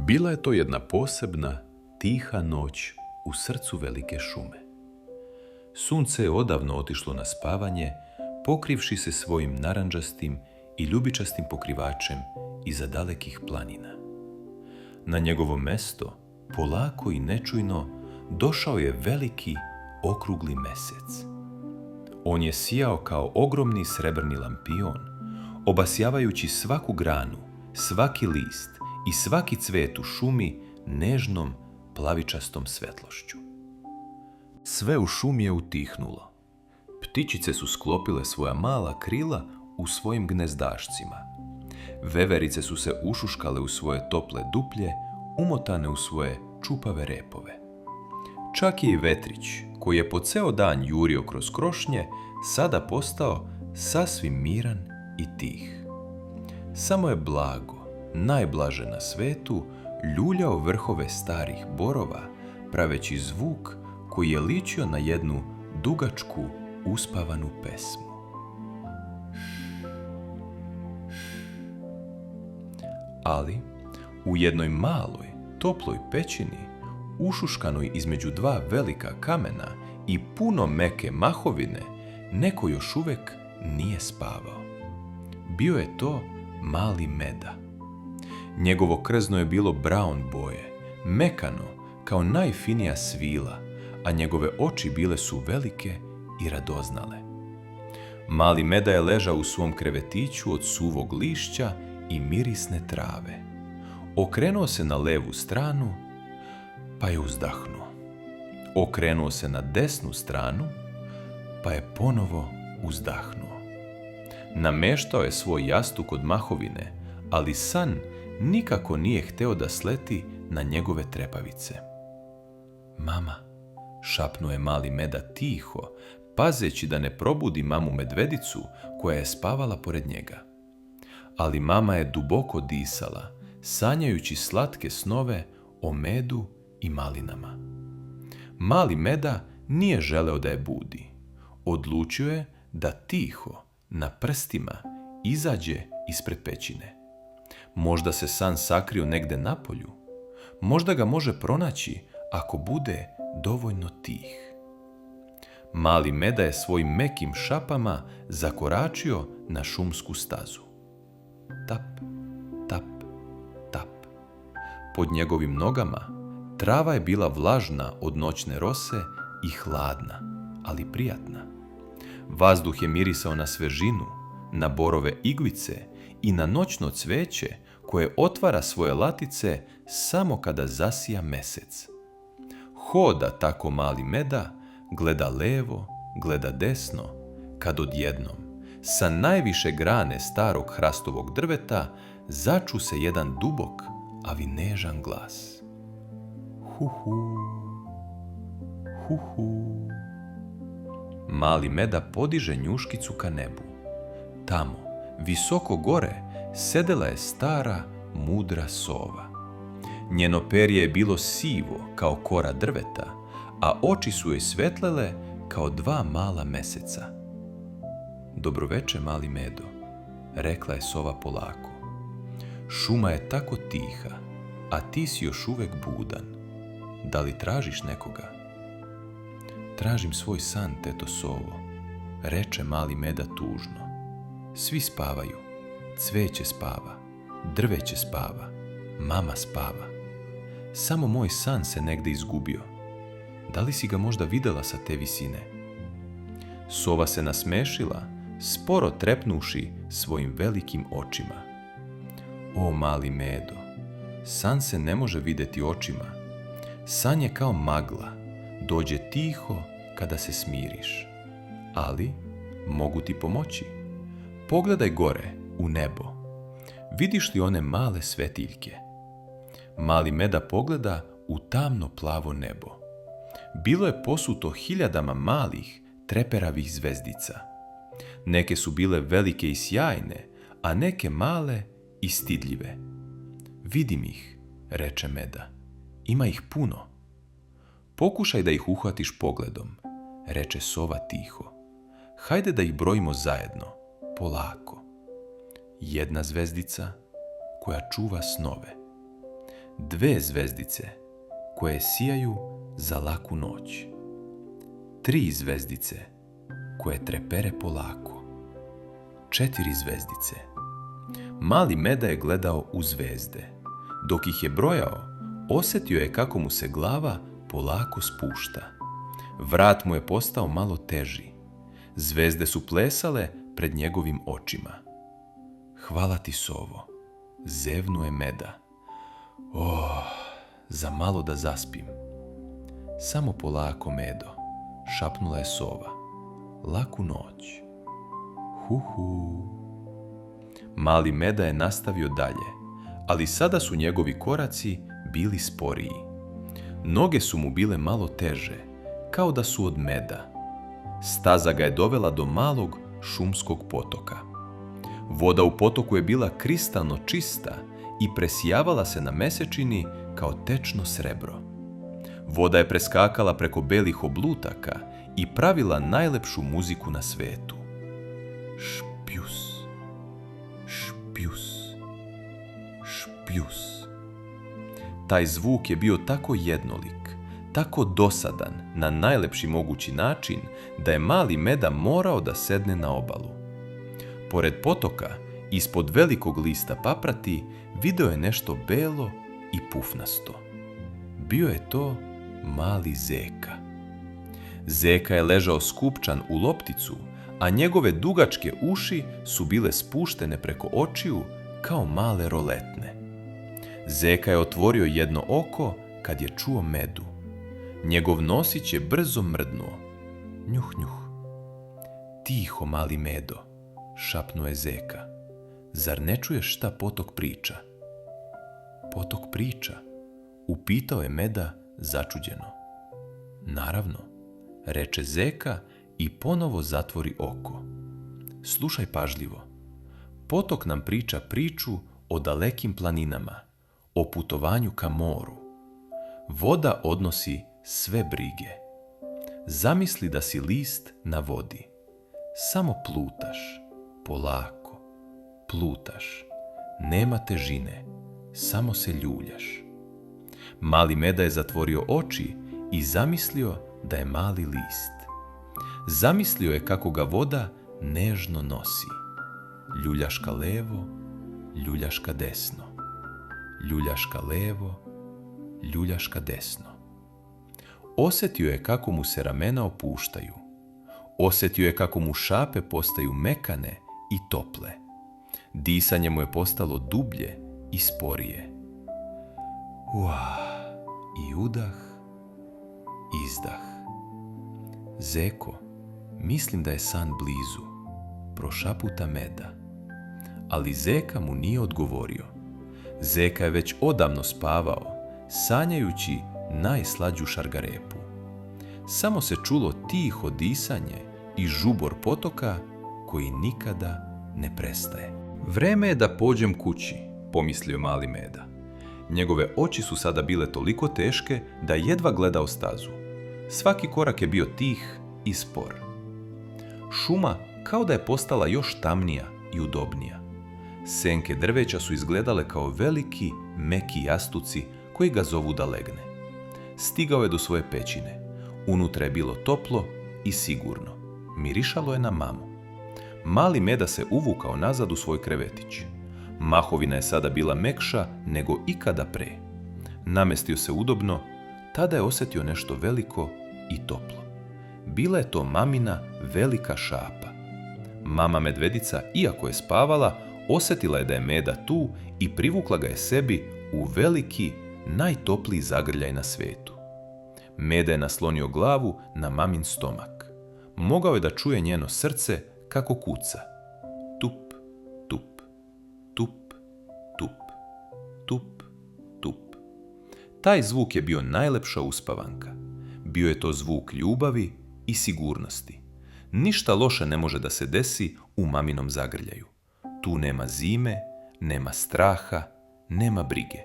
Bila je to jedna posebna, tiha noć u srcu velike šume. Sunce je odavno otišlo na spavanje, pokrivši se svojim narandžastim i ljubičastim pokrivačem iza dalekih planina. Na njegovo mesto, polako i nečujno, došao je veliki, okrugli mesec. On je sijao kao ogromni srebrni lampion, obasjavajući svaku granu, svaki list i svaki cvet u šumi nežnom, plavičastom svetlošću. Sve u šumi je utihnulo. Ptičice su sklopile svoja mala krila u svojim gnezdašcima. Veverice su se ušuškale u svoje tople duplje, umotane u svoje čupave repove. Čak je i vetrić, koji je po ceo dan jurio kroz krošnje, sada postao sasvim miran i tih. Samo je blago, najblaže na svetu, ljuljao vrhove starih borova, praveći zvuk koji je ličio na jednu dugačku, uspavanu pesmu. Ali, u jednoj maloj, toploj pećini, ušuškanoj između dva velika kamena i puno meke mahovine, neko još uvek nije spavao. Bio je to mali Meda. Njegovo krzno je bilo brown boje, mekano kao najfinija svila, a njegove oči bile su velike i radoznale. Mali Meda je ležao u svom krevetiću od suvog lišća i mirisne trave. Okrenuo se na levu stranu, pa je uzdahnuo. Okrenuo se na desnu stranu, pa je ponovo uzdahnuo. Nameštao je svoj jastuk od mahovine, ali san nikako nije hteo da sleti na njegove trepavice. Mama, šapnuo je mali Meda tiho, pazeći da ne probudi mamu medvedicu koja je spavala pored njega. Ali mama je duboko disala, sanjajući slatke snove o medu i malinama. Mali Meda nije želeo da je budi. Odlučio je da tiho, na prstima, izađe ispred pećine. Možda se san sakrio negde napolju. Možda ga može pronaći ako bude dovoljno tih. Mali Meda je svojim mekim šapama zakoračio na šumsku stazu. Tap, tap, tap. Pod njegovim nogama trava je bila vlažna od noćne rose i hladna, ali prijatna. Vazduh je mirisao na svežinu, na borove iglice i na noćno cveće koje otvara svoje latice samo kada zasija mesec. Hoda tako mali Meda, gleda levo, gleda desno, kad odjednom, sa najviše grane starog hrastovog drveta, začu se jedan dubok, ali nežan glas. Hu-hu, hu-hu. Mali Meda podiže njuškicu ka nebu. Tamo, visoko gore, sedela je stara, mudra sova. Njeno perje je bilo sivo kao kora drveta, a oči su joj svetlele kao dva mala meseca. Dobroveče, mali Medo, rekla je sova polako. Šuma je tako tiha, a ti si još uvek budan. Da li tražiš nekoga? Tražim svoj san, teto sovo, reče mali Meda tužno. Svi spavaju, cveće spava, drveće spava, mama spava. Samo moj san se negde izgubio. Da li si ga možda videla sa te visine? Sova se nasmešila, sporo trepnuši svojim velikim očima. O, mali Medo, san se ne može videti očima. San je kao magla, dođe tiho kada se smiriš. Ali mogu ti pomoći. Pogledaj gore, u nebo. Vidiš li one male svetiljke? Mali Meda pogleda u tamno plavo nebo. Bilo je posuto hiljadama malih, treperavih zvezdica. Neke su bile velike i sjajne, a neke male i stidljive. Vidim ih, reče Meda. Ima ih puno. Pokušaj da ih uhvatiš pogledom, reče sova tiho. Hajde da ih brojimo zajedno, polako. Jedna zvezdica koja čuva snove. 2 zvezdice koje sijaju za laku noć, 3 zvezdice koje trepere polako, 4 zvezdice. Mali Meda je gledao u zvezde. Dok ih je brojao, osjetio je kako mu se glava polako spušta. Vrat mu je postao malo teži. Zvezde su plesale pred njegovim očima. Hvala ti, sovo, zevnuo je Meda. Za malo da zaspim. Samo polako, Medo, šapnula je sova. Laku noć. Hu. Mali Meda je nastavio dalje, ali sada su njegovi koraci bili sporiji. Noge su mu bile malo teže, kao da su od meda. Staza ga je dovela do malog šumskog potoka. Voda u potoku je bila kristalno čista i presijavala se na mesečini kao tečno srebro. Voda je preskakala preko belih oblutaka i pravila najlepšu muziku na svetu. Špjus, špjus, špjus. Taj zvuk je bio tako jednolik, tako dosadan na najlepši mogući način da je mali Meda morao da sedne na obalu. Pored potoka, ispod velikog lista paprati, video je nešto belo i pufnasto. Bio je to mali Zeka. Zeka je ležao skupčan u lopticu, a njegove dugačke uši su bile spuštene preko očiju kao male roletne. Zeka je otvorio jedno oko kad je čuo Medu. Njegov nosić je brzo mrdnuo. Njuh, njuh. Tiho, mali Medo, šapnuo je Zeka. Zar ne čuješ šta potok priča? Potok priča? Upitao je Meda začuđeno. Naravno, reče Zeka i ponovo zatvori oko. Slušaj pažljivo. Potok nam priča priču o dalekim planinama, o putovanju ka moru. Voda odnosi sve brige. Zamisli da si list na vodi. Samo plutaš, polako, plutaš. Nema težine, samo se ljuljaš. Mali Meda je zatvorio oči i zamislio da je mali list. Zamislio je kako ga voda nežno nosi. Ljuljaška levo, ljuljaška desno. Ljuljaška levo, ljuljaška desno. Osjetio je kako mu se ramena opuštaju. Osjetio je kako mu šape postaju mekane i tople. Disanje mu je postalo dublje i sporije. I udah, izdah. Zeko, mislim da je san blizu, prošaputa Meda. Ali Zeka mu nije odgovorio. Zeka je već odavno spavao, sanjajući najslađu šargarepu. Samo se čulo tiho disanje i žubor potoka koji nikada ne prestaje. Vreme je da pođem kući, pomislio mali Meda. Njegove oči su sada bile toliko teške da jedva gledao stazu. Svaki korak je bio tih i spor. Šuma kao da je postala još tamnija i udobnija. Senke drveća su izgledale kao veliki, meki jastuci koji ga zovu da legne. Stigao je do svoje pećine. Unutra je bilo toplo i sigurno. Mirišalo je na mamu. Mali Meda se uvukao nazad u svoj krevetić. Mahovina je sada bila mekša nego ikada pre. Namestio se udobno, tada je osjetio nešto veliko i toplo. Bila je to mamina velika šapa. Mama medvedica, iako je spavala, osjetila je da je Meda tu i privukla ga je sebi u veliki, najtopliji zagrljaj na svetu. Meda je naslonio glavu na mamin stomak. Mogao je da čuje njeno srce kako kuca. Tup, tup, tup, tup, tup, tup. Taj zvuk je bio najlepša uspavanka. Bio je to zvuk ljubavi i sigurnosti. Ništa loše ne može da se desi u maminom zagrljaju. Tu nema zime, nema straha, nema brige.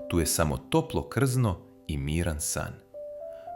Tu je samo toplo krzno i miran san.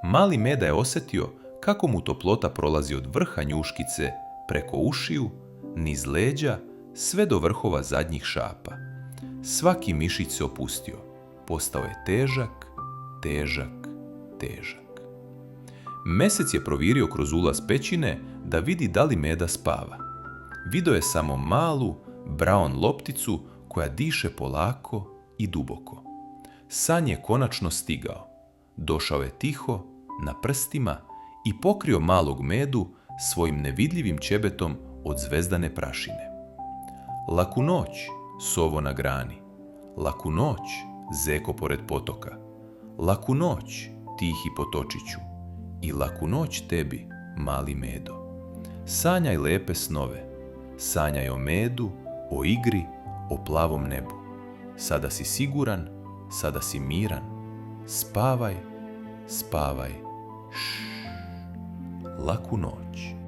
Mali Meda je osjetio kako mu toplota prolazi od vrha njuškice preko ušiju, niz leđa, sve do vrhova zadnjih šapa. Svaki mišić se opustio. postao je težak, težak, težak. Mesec je provirio kroz ulaz pećine da vidi da li Meda spava. Vidio je samo malu, braon lopticu koja diše polako i duboko. San je konačno stigao. Došao je tiho, na prstima i pokrio malog Medu svojim nevidljivim ćebetom od zvezdane prašine. Laku noć, sovo na grani. Laku noć, zeko pored potoka. Laku noć, tihi potočiću. I laku noć tebi, mali Medo. Sanjaj lepe snove. Sanjaj o medu, o igri, o plavom nebu. Sada si siguran, sada si miran. Spavaj, spavaj. Laku noć.